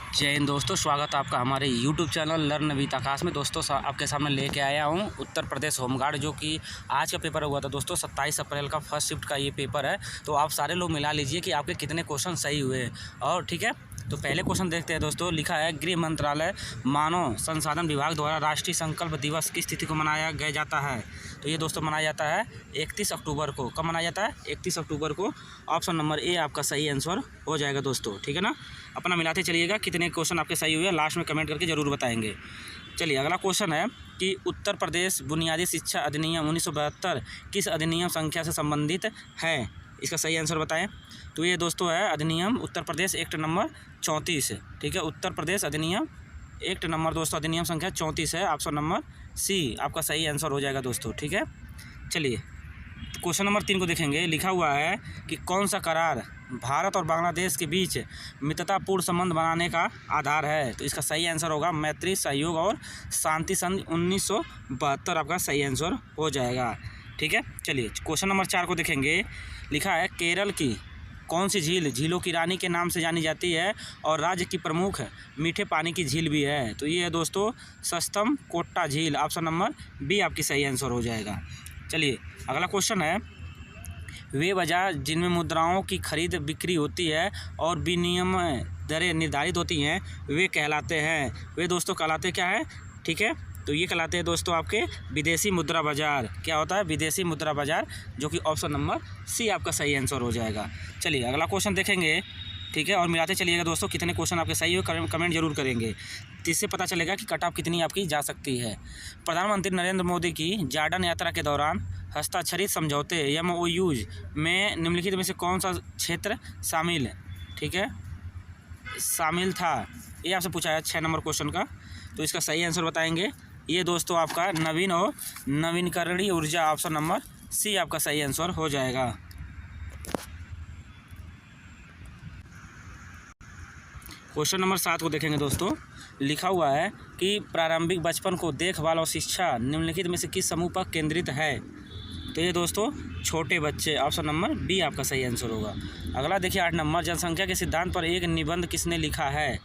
जय हिंद दोस्तों, स्वागत है आपका हमारे YouTube चैनल लर्न विद आकाश में। दोस्तों आपके सामने लेके आया हूँ उत्तर प्रदेश होमगार्ड, जो कि आज का पेपर हुआ था दोस्तों 27 अप्रैल का फर्स्ट शिफ्ट का ये पेपर है। तो आप सारे लोग मिला लीजिए कि आपके कितने क्वेश्चन सही हुए। और ठीक है, तो पहले क्वेश्चन देखते हैं दोस्तों। लिखा है, गृह मंत्रालय मानव संसाधन विभाग द्वारा राष्ट्रीय संकल्प दिवस किस तिथि को मनाया गया जाता है? तो ये दोस्तों मनाया जाता है 31 अक्टूबर को। कब मनाया जाता है? 31 अक्टूबर को। ऑप्शन नंबर ए आपका सही आंसर हो जाएगा दोस्तों, ठीक है ना। अपना मिलाते चलिएगा कितने क्वेश्चन आपके सही हुए, लास्ट में कमेंट करके ज़रूर बताएंगे। चलिए अगला क्वेश्चन है कि उत्तर प्रदेश बुनियादी शिक्षा अधिनियम 1972 किस अधिनियम संख्या से संबंधित है? इसका सही आंसर बताएं। तो ये दोस्तों है अधिनियम उत्तर प्रदेश एक्ट नंबर 34, ठीक है। उत्तर प्रदेश अधिनियम एक्ट नंबर दोस्तों अधिनियम संख्या 34 है। ऑप्शन नंबर सी आपका सही आंसर हो जाएगा दोस्तों, ठीक है। चलिए क्वेश्चन नंबर 3 को देखेंगे। लिखा हुआ है कि कौन सा करार भारत और बांग्लादेश के बीच मित्रतापूर्ण संबंध बनाने का आधार है? तो इसका सही आंसर होगा मैत्री, सहयोग और शांति संधि 1972 आपका सही आंसर हो जाएगा, ठीक है। चलिए क्वेश्चन नंबर 4 को देखेंगे। लिखा है, केरल की कौन सी झील झीलों की रानी के नाम से जानी जाती है और राज्य की प्रमुख मीठे पानी की झील भी है? तो ये है दोस्तों सस्तम कोट्टा झील। ऑप्शन नंबर बी आपकी सही आंसर हो जाएगा। चलिए अगला क्वेश्चन है, वे बाजार जिनमें मुद्राओं की खरीद बिक्री होती है और विनिमय दरें निर्धारित होती हैं वे कहलाते हैं। वे दोस्तों कहलाते क्या है, ठीक है। तो ये कहलाते हैं दोस्तों आपके विदेशी मुद्रा बाजार। क्या होता है? विदेशी मुद्रा बाजार, जो कि ऑप्शन नंबर सी आपका सही आंसर हो जाएगा। चलिए अगला क्वेश्चन देखेंगे, ठीक है। और मिलाते चलिएगा दोस्तों कितने क्वेश्चन आपके सही हो, कमेंट जरूर करेंगे। इससे पता चलेगा कि कट ऑफ कितनी आपकी जा सकती है। प्रधानमंत्री नरेंद्र मोदी की जॉर्डन यात्रा के दौरान हस्ताक्षरित समझौते MOUs में निम्नलिखित में से कौन सा क्षेत्र शामिल, ठीक है, शामिल था? ये आपसे पूछा है 6 नंबर क्वेश्चन का। तो इसका सही आंसर बताएंगे। ये दोस्तों आपका नवीन और नवीनकरणीय ऊर्जा। ऑप्शन नंबर सी आपका सही आंसर हो जाएगा। क्वेश्चन नंबर 7 को देखेंगे दोस्तों। लिखा हुआ है कि प्रारंभिक बचपन को देखभाल और शिक्षा निम्नलिखित में से किस समूह पर केंद्रित है? तो ये दोस्तों छोटे बच्चे। ऑप्शन नंबर बी आपका सही आंसर होगा। अगला देखिए 8 नंबर, जनसंख्या के सिद्धांत पर एक निबंध किसने लिखा है?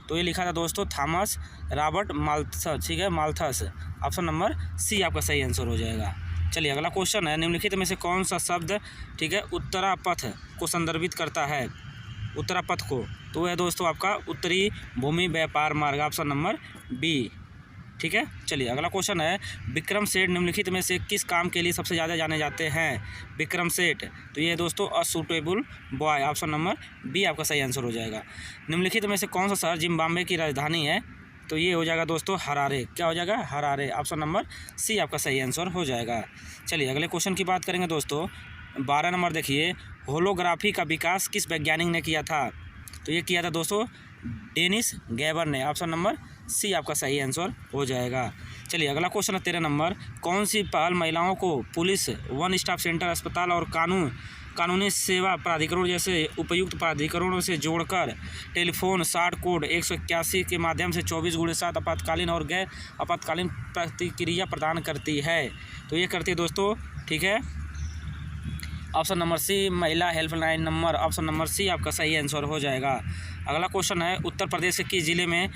तो ये लिखा था दोस्तों थॉमस रॉबर्ट माल्थस, ठीक है, माल्थस। ऑप्शन नंबर सी आपका सही आंसर हो जाएगा। चलिए अगला क्वेश्चन है, निम्नलिखित में से कौन सा शब्द, ठीक है, उत्तरापथ को संदर्भित करता है? उत्तरापथ को, तो है दोस्तों आपका उत्तरी भूमि व्यापार मार्ग। ऑप्शन नंबर बी, ठीक है। चलिए अगला क्वेश्चन है, विक्रम सेठ निम्नलिखित में से किस काम के लिए सबसे ज़्यादा जाने जाते हैं? विक्रम सेठ, तो ये दोस्तों असूटेबल बॉय। ऑप्शन नंबर बी आपका सही आंसर हो जाएगा। निम्नलिखित में से कौन सा शहर जिम्बाब्वे की राजधानी है? तो ये हो जाएगा दोस्तों हरारे। क्या हो जाएगा? हरारे। ऑप्शन नंबर सी आपका सही आंसर हो जाएगा। चलिए अगले क्वेश्चन की बात करेंगे दोस्तों। 12 नंबर देखिए, होलोग्राफी का विकास किस वैज्ञानिक ने किया था? तो ये किया था दोस्तों डेनिस गैबर ने। ऑप्शन नंबर सी आपका सही आंसर हो जाएगा। चलिए अगला क्वेश्चन है 13 नंबर, कौन सी पहल महिलाओं को पुलिस, वन स्टॉप सेंटर, अस्पताल और कानूनी सेवा प्राधिकरण जैसे उपयुक्त प्राधिकरणों से जोड़कर टेलीफोन शॉर्ट कोड 181 के माध्यम से 24/7 आपातकालीन और गैर आपातकालीन प्रतिक्रिया प्रदान करती है? तो ये करती है दोस्तों, ठीक है। ऑप्शन नंबर सी महिला helpline number. Option number C आपका सही आंसर हो जाएगा। अगला क्वेश्चन है, उत्तर प्रदेश के किस जिले में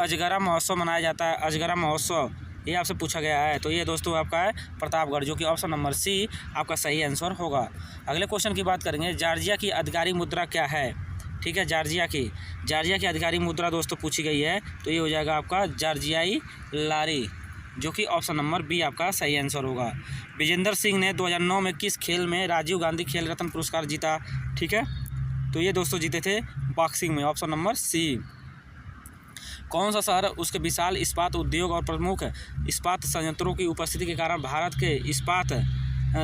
अजगरा महोत्सव मनाया जाता है? अजगरा महोत्सव ये आपसे पूछा गया है। तो ये दोस्तों आपका है प्रतापगढ़, जो कि ऑप्शन नंबर सी आपका सही आंसर होगा। अगले क्वेश्चन की बात करेंगे, जॉर्जिया की आधिकारिक मुद्रा क्या है? ठीक है, जॉर्जिया की आधिकारिक मुद्रा दोस्तों पूछी गई है। तो ये हो जाएगा आपका जॉर्जियाई लारी, जो कि ऑप्शन नंबर बी आपका सही आंसर होगा। विजेंदर सिंह ने 2009 में किस खेल में राजीव गांधी खेल रत्न पुरस्कार जीता? ठीक है, तो ये दोस्तों जीते थे बॉक्सिंग में। Option number C. कौन सा शहर उसके विशाल इस्पात उद्योग और प्रमुख इस्पात संयंत्रों की उपस्थिति के कारण भारत के इस्पात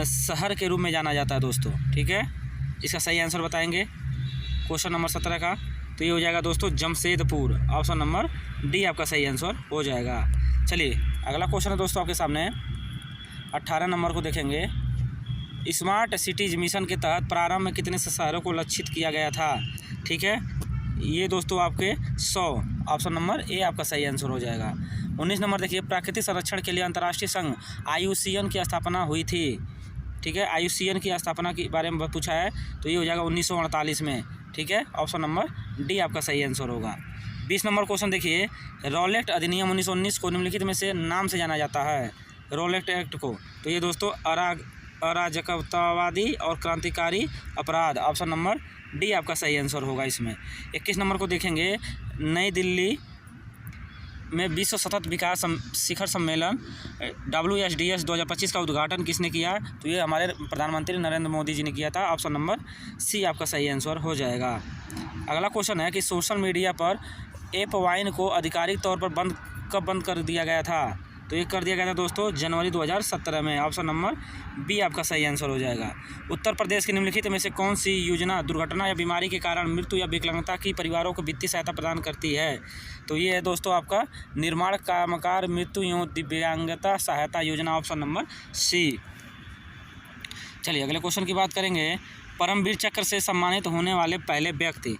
शहर के रूप में जाना जाता है दोस्तों? ठीक है, इसका सही आंसर बताएंगे क्वेश्चन नंबर 17 का। तो ये हो जाएगा दोस्तों जमशेदपुर। ऑप्शन नंबर डी आपका सही आंसर हो जाएगा। चलिए अगला क्वेश्चन है दोस्तों आपके सामने 18 नंबर को देखेंगे। स्मार्ट सिटीज मिशन के तहत प्रारंभ में कितने शहरों को लक्षित किया गया था? ठीक है, ये दोस्तों आपके 100। ऑप्शन नंबर ए आपका सही आंसर हो जाएगा। 19 नंबर देखिए, प्राकृतिक संरक्षण के लिए अंतर्राष्ट्रीय संघ IUCN की स्थापना हुई थी। ठीक है, IUCN की स्थापना के बारे में पूछा है। तो ये हो जाएगा 1948 में। ठीक है, ऑप्शन नंबर डी आपका सही आंसर होगा। 20 नंबर क्वेश्चन देखिए, रॉलेट अधिनियम 1919 को निम्नलिखित में से नाम से जाना जाता है। रॉलेट एक्ट को, तो ये दोस्तों अराजकतावादी और क्रांतिकारी अपराध, ऑप्शन नंबर डी आपका सही आंसर होगा इसमें। 21 नंबर को देखेंगे, नई दिल्ली में विश्व सतत विकास शिखर सम्मेलन WSDS 2025 का उद्घाटन किसने किया? तो ये हमारे प्रधानमंत्री नरेंद्र मोदी जी ने किया था, ऑप्शन नंबर सी आपका सही आंसर हो जाएगा। अगला क्वेश्चन है कि सोशल मीडिया पर ऐप वाइन को आधिकारिक तौर पर कब बंद कर दिया गया था? तो ये कर दिया गया था दोस्तों जनवरी 2017 में, ऑप्शन नंबर बी आपका सही आंसर हो जाएगा। उत्तर प्रदेश के निम्नलिखित में से कौन सी योजना दुर्घटना या बीमारी के कारण मृत्यु या विकलांगता की परिवारों को वित्तीय सहायता प्रदान करती है? तो ये है दोस्तों आपका निर्माण कामगार मृत्यु एवं दिव्यांगता सहायता योजना, ऑप्शन नंबर सी। चलिए अगले क्वेश्चन की बात करेंगे, परमवीर चक्र से सम्मानित होने वाले पहले व्यक्ति,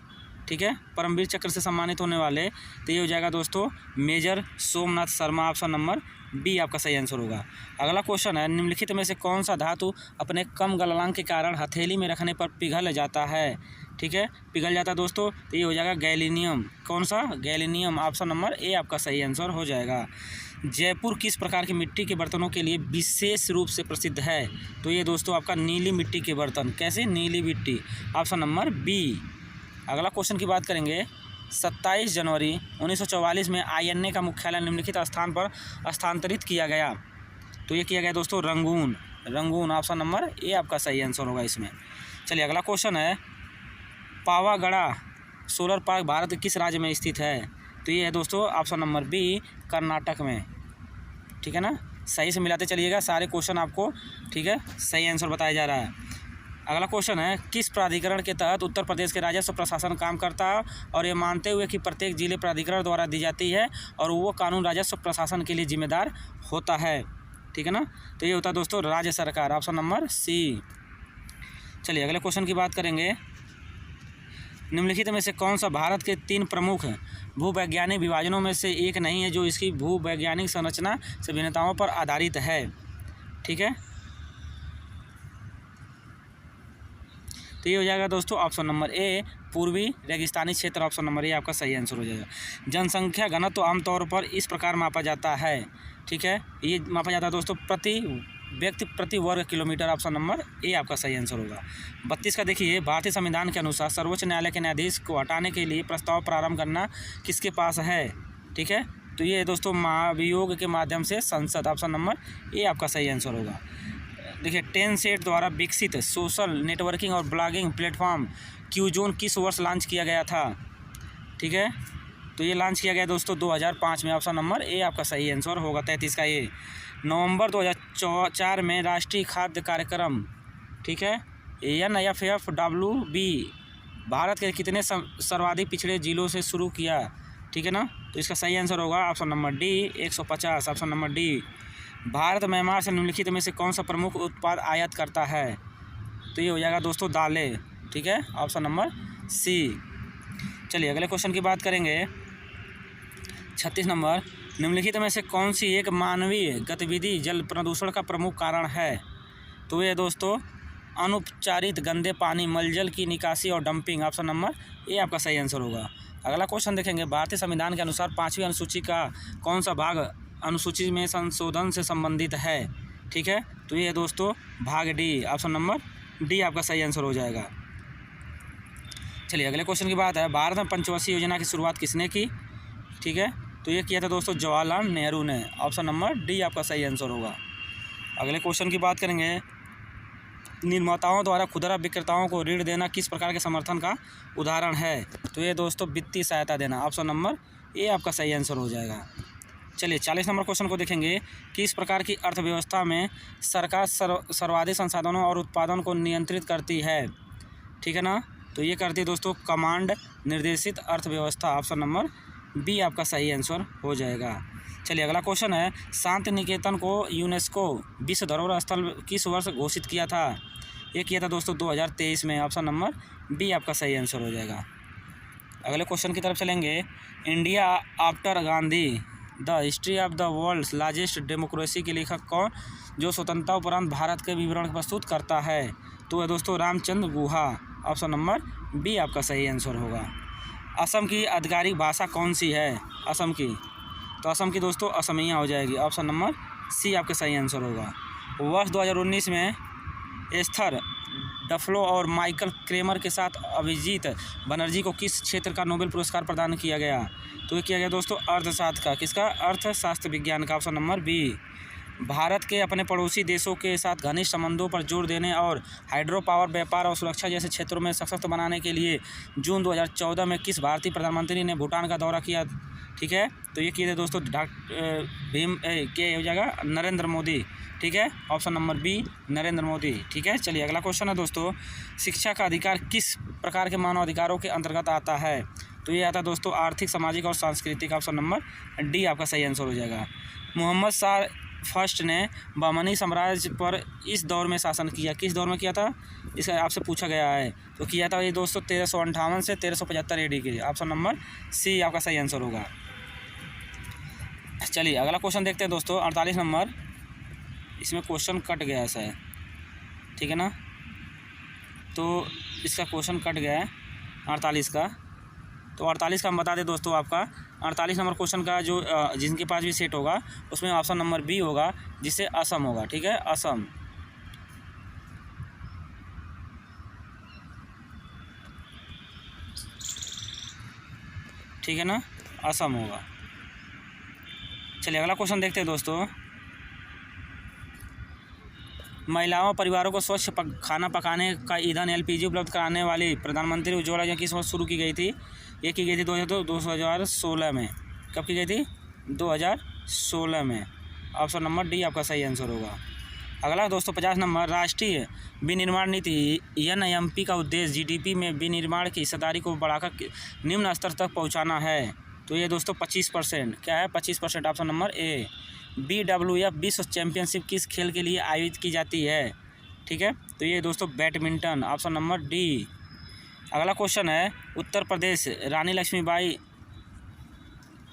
ठीक है, परमवीर चक्र से सम्मानित होने वाले, तो ये हो जाएगा दोस्तों major Somnath Sharma, option number B आपका सही आंसर होगा। अगला क्वेश्चन है, निम्नलिखित में से कौन सा धातु अपने कम गलनांक के कारण हथेली में रखने पर पिघल जाता है? ठीक है, पिघल जाता है दोस्तों, तो ये हो जाएगा गैलीनियम। कौन सा? गैलीनियम, ऑप्शन नंबर ए आपका सही आंसर हो जाएगा। जयपुर किस प्रकार की मिट्टी के बर्तनों के लिए विशेष रूप से प्रसिद्ध है? तो ये दोस्तों आपका नीली मिट्टी के बर्तन। कैसे? नीली मिट्टी, ऑप्शन नंबर बी। अगला क्वेश्चन की बात करेंगे, 27 जनवरी 1944 में INA का मुख्यालय निम्नलिखित स्थान पर स्थानांतरित किया गया। तो ये किया गया दोस्तों रंगून, ऑप्शन नंबर ए आपका सही आंसर होगा इसमें। चलिए अगला क्वेश्चन है, पावागढ़ा सोलर पार्क भारत के किस राज्य में स्थित है? तो ये है दोस्तों ऑप्शन नंबर बी कर्नाटक में, ठीक है ना। सही से मिलाते चलिएगा सारे क्वेश्चन आपको, ठीक है, सही आंसर बताया जा रहा है। अगला क्वेश्चन है, किस प्राधिकरण के तहत उत्तर प्रदेश के राजस्व प्रशासन काम करता है और ये मानते हुए कि प्रत्येक जिले प्राधिकरण द्वारा दी जाती है और वो कानून राजस्व प्रशासन के लिए जिम्मेदार होता है, ठीक है ना। तो ये होता है दोस्तों राज्य सरकार, ऑप्शन नंबर सी। चलिए अगले क्वेश्चन की बात करेंगे, निम्नलिखित में से कौन सा भारत के 3 प्रमुख भूवैज्ञानिक विभाजनों में से एक नहीं है जो इसकी भूवैज्ञानिक संरचना से भिन्नताओं पर आधारित है? ठीक है, तो ये हो जाएगा दोस्तों ऑप्शन नंबर ए पूर्वी रेगिस्तानी क्षेत्र, ऑप्शन नंबर ए आपका सही आंसर हो जाएगा। जनसंख्या घनत्व तो आमतौर पर इस प्रकार मापा जाता है, ठीक है, ये मापा जाता है दोस्तों प्रति व्यक्ति प्रति वर्ग किलोमीटर, ऑप्शन नंबर ए आपका सही आंसर होगा। 32 का देखिए, भारतीय संविधान के अनुसार सर्वोच्च न्यायालय के न्यायाधीश को हटाने के लिए प्रस्ताव प्रारंभ करना किसके पास है? ठीक है, तो ये दोस्तों महाभियोग के माध्यम से संसद, ऑप्शन नंबर ए आपका सही आंसर होगा। देखिए, टेंसेट द्वारा विकसित सोशल नेटवर्किंग और ब्लॉगिंग प्लेटफॉर्म क्यूजोन किस वर्ष लॉन्च किया गया था? ठीक है, तो ये लॉन्च किया गया दोस्तों 2005 में, ऑप्शन नंबर ए आपका सही आंसर होगा। 33 का ये नवंबर 2004 में राष्ट्रीय खाद्य कार्यक्रम, ठीक है, NFFWB भारत के कितने सर्वाधिक पिछड़े जिलों से शुरू किया? ठीक है ना, तो इसका सही आंसर होगा option number D 150, option number D. Bharat Myanmar से निम्नलिखित में से कौन सा प्रमुख उत्पाद आयात करता है? तो ये हो जाएगा दोस्तों दालें, ठीक है, ऑप्शन नंबर सी। चलिए अगले क्वेश्चन की बात करेंगे, 36 नंबर, निम्नलिखित में से कौन सी एक मानवीय गतिविधि जल प्रदूषण का प्रमुख कारण है? तो ये दोस्तों अनुपचारित गंदे पानी, मलजल की निकासी और डंपिंग, ऑप्शन नंबर ए आपका सही आंसर होगा। अगला क्वेश्चन देखेंगे, भारतीय संविधान के अनुसार 5वीं अनुसूची का कौन सा भाग अनुसूची में संशोधन से संबंधित है? ठीक है, तो ये दोस्तों भाग डी, ऑप्शन नंबर डी आपका सही आंसर हो जाएगा। चलिए अगले क्वेश्चन की बात है, भारत में पंचवर्षीय योजना की शुरुआत किसने की? ठीक है, तो ये किया था दोस्तों जवाहरलाल नेहरू ने, ऑप्शन नंबर डी आपका सही आंसर होगा। अगले क्वेश्चन की बात करेंगे, निर्माताओं द्वारा खुदरा विक्रेताओं को ऋण देना किस प्रकार के समर्थन का उदाहरण है? तो ये दोस्तों वित्तीय सहायता देना, ऑप्शन नंबर ए आपका सही आंसर हो जाएगा। चलिए 40 नंबर क्वेश्चन को देखेंगे, कि इस प्रकार की अर्थव्यवस्था में सरकार सर्वाधिक संसाधनों और उत्पादन को नियंत्रित करती है? ठीक है ना, तो ये करती है दोस्तों कमांड निर्देशित अर्थव्यवस्था, ऑप्शन नंबर बी आपका सही आंसर हो जाएगा। चलिए अगला क्वेश्चन है, शांति निकेतन को यूनेस्को विश्व धरोहर स्थल किस वर्ष घोषित किया था? ये किया था दोस्तों 2023 में, ऑप्शन नंबर बी आपका सही आंसर हो जाएगा। अगले क्वेश्चन की तरफ चलेंगे, India after Gandhi the history of the world's largest democracy के लेखक कौन, जो स्वतंत्रता उपरांत भारत के विवरण प्रस्तुत करता है? तो है दोस्तों Ramachandra Guha, option number B आपका सही आंसर होगा। असम की आधिकारिक भाषा कौन सी है? असम की, तो असम की दोस्तों असमिया हो जाएगी। ऑप्शन नंबर सी आपका सही आंसर होगा। वर्ष 2019 में एस्थर डफलो और माइकल क्रेमर के साथ अभिजीत बनर्जी को किस क्षेत्र का नोबेल पुरस्कार प्रदान किया गया? तो ये किया गया दोस्तों अर्थशास्त्र का। किसका? अर्थशास्त्र विज्ञान का। Option number B. भारत के अपने पड़ोसी देशों के साथ घनिष्ठ संबंधों पर जोर देने और हाइड्रो पावर, व्यापार और सुरक्षा जैसे क्षेत्रों में सशक्त बनाने के लिए जून 2014 में किस भारतीय प्रधानमंत्री ने भूटान का दौरा किया? ठीक है, तो ये किए थे दोस्तों क्या हो जाएगा? नरेंद्र मोदी। ठीक है, option number B Narendra Modi. ठीक है, चलिए अगला क्वेश्चन है दोस्तों, शिक्षा का अधिकार किस प्रकार के मानव अधिकारों के अंतर्गत आता है? तो ये आता है दोस्तों आर्थिक, सामाजिक और सांस्कृतिक। ऑप्शन नंबर डी आपका सही आंसर हो जाएगा। मोहम्मद शाह फर्स्ट ने बहमनी साम्राज्य पर इस दौर में शासन किया। किस दौर में किया था? इसका आपसे पूछा गया है। तो किया था ये दोस्तों 1358 से 1375 AD के। ऑप्शन नंबर सी आपका सही आंसर होगा। चलिए अगला क्वेश्चन देखते हैं दोस्तों, 48 नंबर। इसमें क्वेश्चन कट गया ऐसा है, ठीक है ना, तो इसका क्वेश्चन कट गया है 48 का। तो 48 का हम बता दें दोस्तों, आपका 48 नंबर क्वेश्चन का जो जिनके पास भी सेट होगा उसमें ऑप्शन नंबर बी होगा, जिससे असम होगा। ठीक है, असम। ठीक है ना, असम होगा। चलिए अगला क्वेश्चन देखते हैं दोस्तों, महिलाओं परिवारों को स्वच्छ खाना पकाने का ईंधन LPG उपलब्ध कराने वाली प्रधानमंत्री उज्ज्वला योजना किस वर्ष शुरू की गई थी? ये की गई थी 2016 में। कब की गई थी? 2016 में। ऑप्शन नंबर डी आपका सही आंसर होगा। अगला दोस्तों 50 नंबर, राष्ट्रीय विनिर्माण नीति NIMP का उद्देश्य GDP में विनिर्माण की हिस्सेदारी को बढ़ाकर निम्न स्तर तक पहुँचाना है। तो ये दोस्तों 25%। क्या है? 25%। ऑप्शन नंबर ए। BWF विश्व चैंपियनशिप किस खेल के लिए आयोजित की जाती है? ठीक है, तो ये दोस्तों बैडमिंटन। Option number D. अगला क्वेश्चन है, उत्तर प्रदेश रानी लक्ष्मीबाई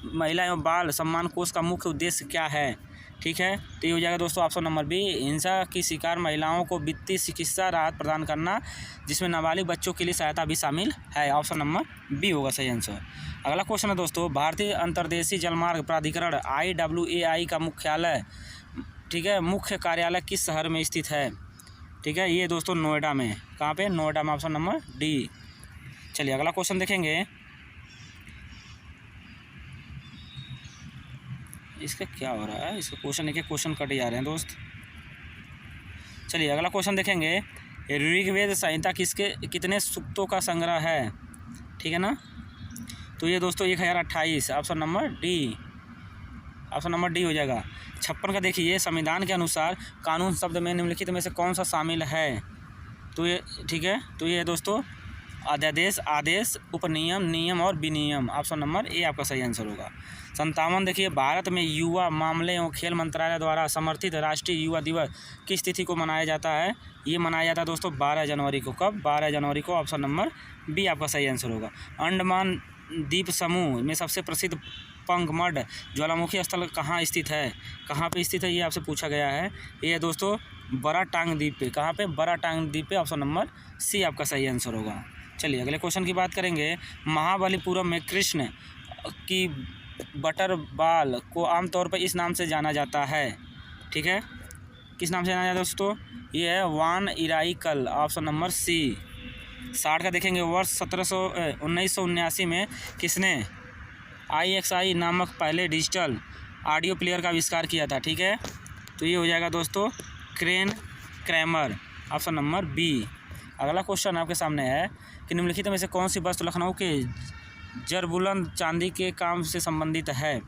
महिला एवं बाल सम्मान कोष का मुख्य उद्देश्य क्या है? ठीक है, तो ये हो जाएगा दोस्तों ऑप्शन नंबर बी, हिंसा की शिकार महिलाओं को वित्तीय चिकित्सा राहत प्रदान करना, जिसमें नाबालिग बच्चों के लिए सहायता भी शामिल है। ऑप्शन नंबर बी होगा सही आंसर। अगला क्वेश्चन है दोस्तों, भारतीय अंतर्देशीय जलमार्ग प्राधिकरण IWAI का मुख्यालय, ठीक है, मुख्य कार्यालय किस शहर में स्थित है? ठीक है, ये दोस्तों नोएडा में। कहाँ पे? नोएडा में। Option number D. चलिए अगला क्वेश्चन देखेंगे, इसका क्या हो रहा है, इसका क्वेश्चन एक क्वेश्चन कट जा रहे हैं दोस्त। चलिए अगला क्वेश्चन देखेंगे, ऋग्वेद संहिता कितने सूक्तों का संग्रह है? ठीक है ना, तो ये दोस्तों 1028। Option number D. Option number D हो जाएगा। 56 का देखिए, संविधान के अनुसार कानून शब्द में निम्नलिखित में से कौन सा शामिल है? तो ये ठीक है, तो ये दोस्तों अध्यादेश, आदेश, उपनियम, नियम और विनियम। ऑप्शन नंबर ए आपका सही आंसर होगा। 57 देखिए, भारत में युवा मामले एवं खेल मंत्रालय द्वारा समर्थित राष्ट्रीय युवा दिवस किस तिथि को मनाया जाता है? ये मनाया जाता है दोस्तों 12 जनवरी को। कब? 12 जनवरी को। ऑप्शन नंबर बी आपका सही आंसर होगा। अंडमान द्वीप समूह में सबसे प्रसिद्ध पंगमड ज्वालामुखी स्थल कहाँ स्थित है? कहाँ पे स्थित है ये आपसे पूछा गया है। ये दोस्तों बड़ा टांग द्वीप पे। कहाँ पे? बड़ा टांग द्वीप पे। ऑप्शन नंबर सी आपका सही आंसर होगा। चलिए अगले क्वेश्चन की बात करेंगे, महाबलीपुरम में कृष्ण की बटर बाल को आमतौर पर इस नाम से जाना जाता है। ठीक है, किस नाम से जाना जाता है दोस्तों? ये है वान इराइकल। ऑप्शन नंबर सी। 60 का देखेंगे, वर्ष 1979 में किसने IXI नामक पहले डिजिटल ऑडियो प्लेयर का आविष्कार किया था? ठीक है, तो ये हो जाएगा दोस्तों Crane Kramer. Option number B. अगला क्वेश्चन आपके सामने है कि निम्नलिखित में से कौन सी वस्तु लखनऊ के जरबुलंद चांदी के काम से संबंधित है?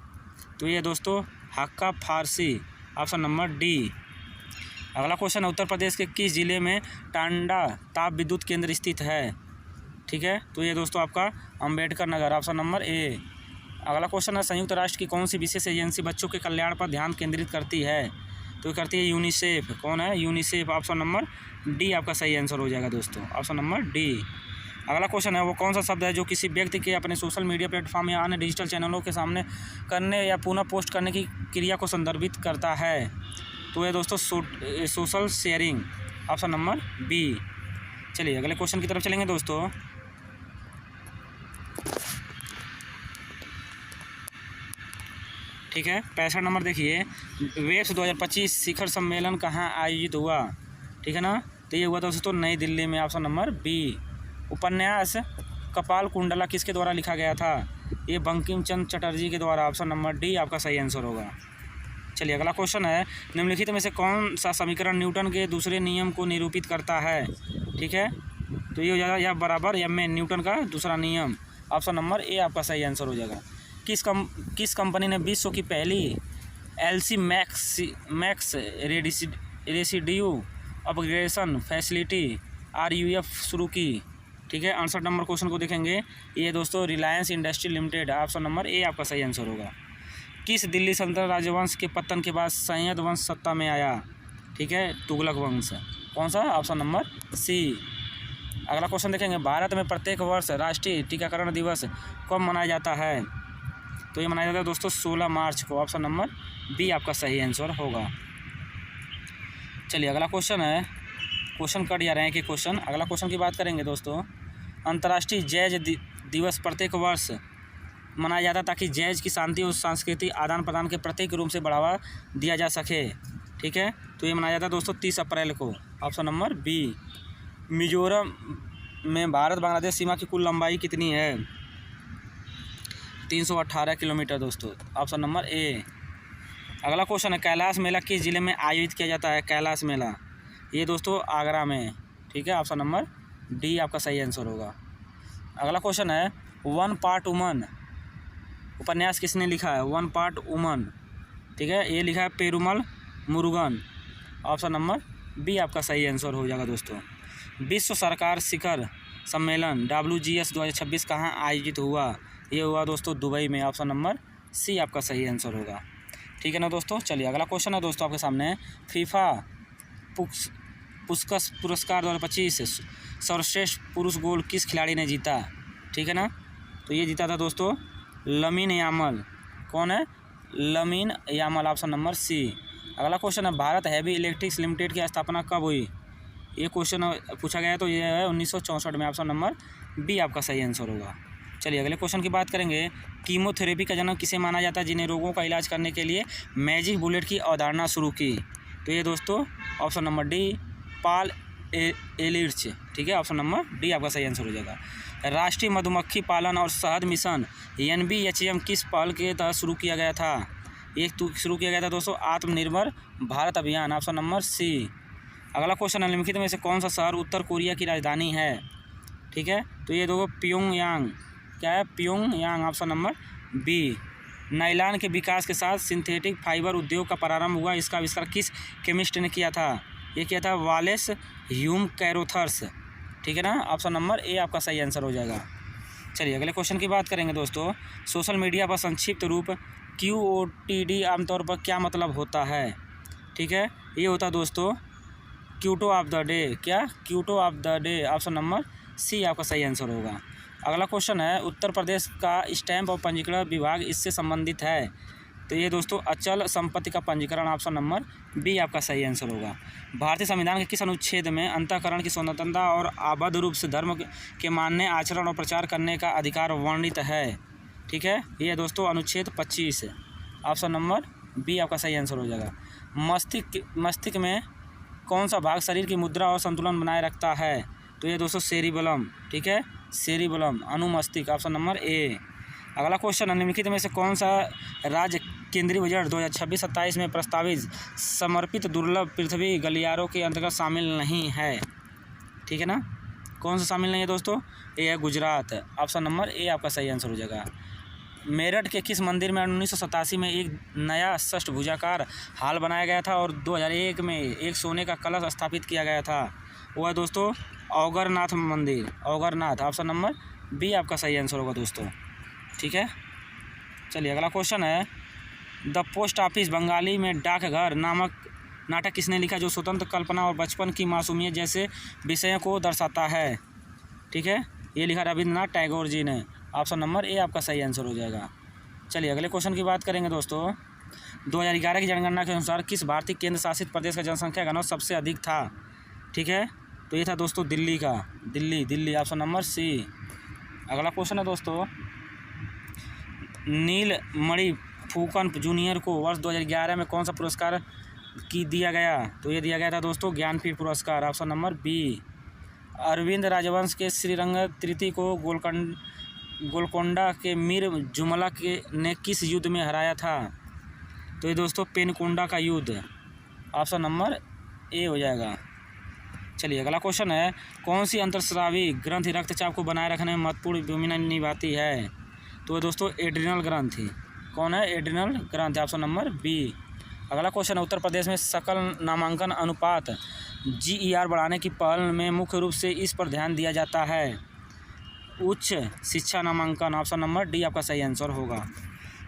तो ये दोस्तों Hakka Farsi. Option number D. अगला क्वेश्चन है, उत्तर प्रदेश के किस जिले में टांडा ताप विद्युत केंद्र स्थित है? ठीक है, तो ये दोस्तों आपका Ambedkar Nagar. Option number A. अगला क्वेश्चन है, संयुक्त राष्ट्र की कौन सी विशेष एजेंसी बच्चों के कल्याण पर ध्यान केंद्रित करती है? तो करती है यूनिसेफ। कौन है? यूनिसेफ। ऑप्शन नंबर डी आपका सही आंसर हो जाएगा दोस्तों। Option number D. अगला क्वेश्चन है, वो कौन सा शब्द है जो किसी व्यक्ति के अपने सोशल मीडिया प्लेटफॉर्म या अन्य डिजिटल चैनलों के सामने करने या पुनः पोस्ट करने की क्रिया को संदर्भित करता है? तो ये दोस्तों social sharing. Option number B. चलिए अगले क्वेश्चन की तरफ चलेंगे दोस्तों। ठीक है, 65 नंबर देखिए, वेब्स 2025 शिखर सम्मेलन कहाँ आयोजित हुआ? ठीक है ना, तो ये हुआ दोस्तों नई दिल्ली में, ऑप्शन नंबर बी। उपन्यास कपाल कुंडला किसके द्वारा लिखा गया था? ये बंकिम चंद्र चटर्जी के द्वारा, ऑप्शन नंबर डी आपका सही आंसर होगा। चलिए अगला क्वेश्चन है, निम्नलिखित में से कौन सा समीकरण न्यूटन के दूसरे नियम को निरूपित करता है? ठीक है, तो ये हो जाएगा या बराबर या में न्यूटन का दूसरा नियम, ऑप्शन नंबर ए आपका सही आंसर हो जाएगा। किस कंपनी ने विश्व की पहली LC max residue upgradation facility RUF शुरू की? ठीक है, 68 नंबर क्वेश्चन को देखेंगे, ये दोस्तों Reliance industry limited, option number ए आपका सही आंसर होगा। किस दिल्ली सल्तनत राजवंश के पतन के बाद सैयद वंश सत्ता में आया? ठीक है, तुगलक वंश। कौन सा? Option number C. अगला क्वेश्चन देखेंगे, भारत में प्रत्येक वर्ष राष्ट्रीय टीकाकरण दिवस कब मनाया जाता है? तो ये मनाया जाता है दोस्तों 16 मार्च को, ऑप्शन नंबर बी आपका सही आंसर होगा। चलिए अगला क्वेश्चन है, क्वेश्चन कट जा रहे हैं कि क्वेश्चन, अगला क्वेश्चन की बात करेंगे दोस्तों। अंतर्राष्ट्रीय जैज दिवस प्रत्येक वर्ष मनाया जाता है ताकि जैज की शांति और सांस्कृतिक आदान प्रदान के प्रत्येक रूप से बढ़ावा दिया जा सके। ठीक है, तो ये मनाया जाता है दोस्तों 30 अप्रैल को, ऑप्शन नंबर बी। मिजोरम में भारत बांग्लादेश सीमा की कुल लंबाई कितनी है? 318 किलोमीटर दोस्तों, ऑप्शन नंबर ए। अगला क्वेश्चन है, कैलाश मेला किस जिले में आयोजित किया जाता है? कैलाश मेला ये दोस्तों आगरा में। ठीक है, ऑप्शन नंबर डी आपका सही आंसर होगा। अगला क्वेश्चन है, वन पार्ट वुमन उपन्यास किसने लिखा है? वन पार्ट वुमन, ठीक है, ये लिखा है Perumal Murugan, option number B आपका सही आंसर हो जाएगा दोस्तों। विश्व सरकार शिखर सम्मेलन WGS 2026 कहाँ आयोजित हुआ? ये हुआ दोस्तों दुबई में, ऑप्शन नंबर सी आपका सही आंसर होगा। ठीक है ना दोस्तों। चलिए अगला क्वेश्चन है दोस्तों आपके सामने, फीफा पुस्कस पुरस्कार 2025 सर्वश्रेष्ठ पुरुष गोल किस खिलाड़ी ने जीता? ठीक है ना, तो ये जीता था दोस्तों लमीन यामल। कौन है? Lamine Yamal, option number C. अगला क्वेश्चन है, भारत हैवी इलेक्ट्रिक्स लिमिटेड की स्थापना कब हुई? ये क्वेश्चन पूछा गया है, तो ये है 1964 में, ऑप्शन नंबर बी आपका सही आंसर होगा। चलिए अगले क्वेश्चन की बात करेंगे, कीमोथेरेपी का जनक किसे माना जाता है जिन्हें रोगों का इलाज करने के लिए मैजिक बुलेट की अवधारणा शुरू की? तो ये दोस्तों ऑप्शन नंबर डी पॉल एलिर्च। ठीक है, ऑप्शन नंबर डी आपका सही आंसर हो जाएगा। राष्ट्रीय मधुमक्खी पालन और शहद मिशन NBHM किस पहल के तहत शुरू किया गया था? ये शुरू किया गया था दोस्तों आत्मनिर्भर भारत अभियान, ऑप्शन नंबर सी। अगला क्वेश्चन है, निम्नलिखित में से कौन सा शहर उत्तर कोरिया की राजधानी है? ठीक है, तो ये देखो प्योंगयांग। क्या है? Pyongyang, option number B. Nylon के विकास के साथ सिंथेटिक फाइबर उद्योग का प्रारंभ हुआ, इसका आविष्कार किस केमिस्ट ने किया था? ये किया था वालेस ह्यूम कैरोथर्स। ठीक है ना, ऑप्शन नंबर ए आपका सही आंसर हो जाएगा। चलिए अगले क्वेश्चन की बात करेंगे दोस्तों, सोशल मीडिया पर संक्षिप्त रूप QOTD आमतौर पर क्या मतलब होता है? ठीक है, ये होता है दोस्तों क्यूटो ऑफ द डे। क्या? Cutie of the day, option number C आपका सही आंसर होगा। अगला क्वेश्चन है, उत्तर प्रदेश का स्टैंप और पंजीकरण विभाग इससे संबंधित है? तो ये दोस्तों अचल संपत्ति का पंजीकरण, ऑप्शन नंबर बी आपका सही आंसर होगा। भारतीय संविधान के किस अनुच्छेद में अंतःकरण की स्वतंत्रता और आबद्ध रूप से धर्म के मानने, आचरण और प्रचार करने का अधिकार वर्णित है? ठीक है, ये दोस्तों अनुच्छेद 25, ऑप्शन नंबर बी आपका सही आंसर हो जाएगा। मस्तिष्क में कौन सा भाग शरीर की मुद्रा और संतुलन बनाए रखता है? तो ये दोस्तों सेरिबलम। ठीक है, सेरिबलम अनुमस्तिष्क, ऑप्शन नंबर ए। अगला क्वेश्चन, निम्नलिखित में से कौन सा राज्य केंद्रीय बजट 2026-27 में प्रस्तावित समर्पित दुर्लभ पृथ्वी गलियारों के अंतर्गत शामिल नहीं है? ठीक है ना, कौन सा शामिल नहीं है दोस्तों? ये है गुजरात, ऑप्शन नंबर ए आपका सही आंसर हो जाएगा। मेरठ के किस मंदिर में 1987 में एक नया षष्ठभुजाकार हाल बनाया गया था और 2001 में एक सोने का कलश स्थापित किया गया था? वो है दोस्तों औगरनाथ मंदिर, औगरनाथ, ऑप्शन नंबर बी आपका सही आंसर होगा दोस्तों। ठीक है, चलिए अगला क्वेश्चन है, द पोस्ट ऑफिस बंगाली में डाकघर नामक नाटक किसने लिखा जो स्वतंत्र कल्पना और बचपन की मासूमियत जैसे विषयों को दर्शाता है? ठीक है, ये लिखा रविंद्रनाथ टैगोर जी ने, ऑप्शन नंबर ए आपका सही आंसर हो जाएगा। चलिए अगले क्वेश्चन की बात करेंगे दोस्तों, 2011 की जनगणना के अनुसार किस भारतीय केंद्र शासित प्रदेश का जनसंख्या घनत्व सबसे अधिक था? ठीक है, तो ये था दोस्तों दिल्ली का, दिल्ली ऑप्शन नंबर सी। अगला क्वेश्चन है दोस्तों, नीलमणि फूकन जूनियर को वर्ष 2011 में कौन सा पुरस्कार दिया गया? तो ये दिया गया था दोस्तों ज्ञानपीठ पुरस्कार, ऑप्शन नंबर बी। अरविंद राजवंश के श्रीरंग तृतीय को गोलकोंडा के मीर जुमला ने किस युद्ध में हराया था? तो ये दोस्तों पेनकोंडा का युद्ध, ऑप्शन नंबर ए हो जाएगा। चलिए अगला क्वेश्चन है, कौन सी अंतर्स्रावी ग्रंथि रक्तचाप को बनाए रखने में महत्वपूर्ण भूमिका निभाती है? तो दोस्तों एड्रिनल ग्रंथि। कौन है? एड्रिनल ग्रंथि, ऑप्शन नंबर बी। अगला क्वेश्चन है, उत्तर प्रदेश में सकल नामांकन अनुपात GER बढ़ाने की पहल में मुख्य रूप से इस पर ध्यान दिया जाता है। उच्च शिक्षा नामांकन, ऑप्शन नंबर डी आपका सही आंसर होगा।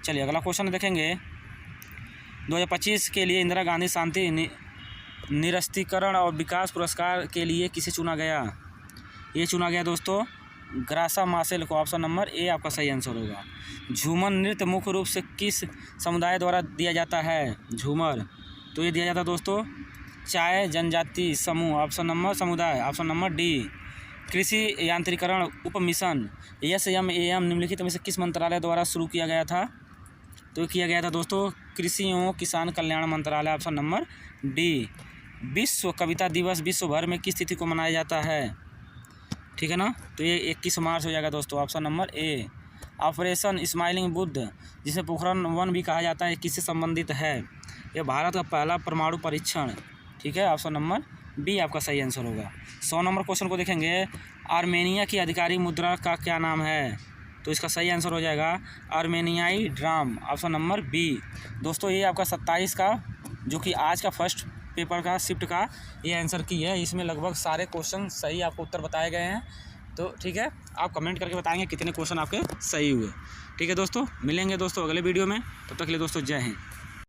चलिए अगला क्वेश्चन देखेंगे, 2025 के लिए इंदिरा गांधी शांति निरस्तीकरण और विकास पुरस्कार के लिए किसे चुना गया? ये चुना गया दोस्तों ग्रासा मासेल को, ऑप्शन नंबर ए आपका सही आंसर होगा। झूमर नृत्य मुख्य रूप से किस समुदाय द्वारा दिया जाता है? झूमर, तो ये दिया जाता है दोस्तों चाय जनजाति समूह, ऑप्शन नंबर समुदाय, ऑप्शन नंबर डी। कृषि यांत्रिकरण उपमिशन SMAM निम्नलिखित में से किस मंत्रालय द्वारा शुरू किया गया था? तो किया गया था दोस्तों कृषि एवं किसान कल्याण मंत्रालय, ऑप्शन नंबर डी। विश्व कविता दिवस विश्व भर में किस तिथि को मनाया जाता है? ठीक है ना, तो ये 21 मार्च हो जाएगा दोस्तों, ऑप्शन नंबर ए। ऑपरेशन स्माइलिंग बुद्ध, जिसे पोखरण 1 भी कहा जाता है, किससे संबंधित है? ये भारत का पहला परमाणु परीक्षण, ठीक है, ऑप्शन नंबर बी आपका सही आंसर होगा। 100 नंबर क्वेश्चन को देखेंगे, आर्मेनिया की आधिकारिक मुद्रा का क्या नाम है? तो इसका सही आंसर हो जाएगा आर्मेनियाई ड्राम, ऑप्शन नंबर बी। दोस्तों ये आपका 27 का जो कि आज का फर्स्ट पेपर का शिफ्ट का ये आंसर की है, इसमें लगभग सारे क्वेश्चन सही आपको उत्तर बताए गए हैं। तो ठीक है, आप कमेंट करके बताएंगे कितने क्वेश्चन आपके सही हुए। ठीक है दोस्तों, मिलेंगे दोस्तों अगले वीडियो में, तब तक के लिए दोस्तों जय हिंद।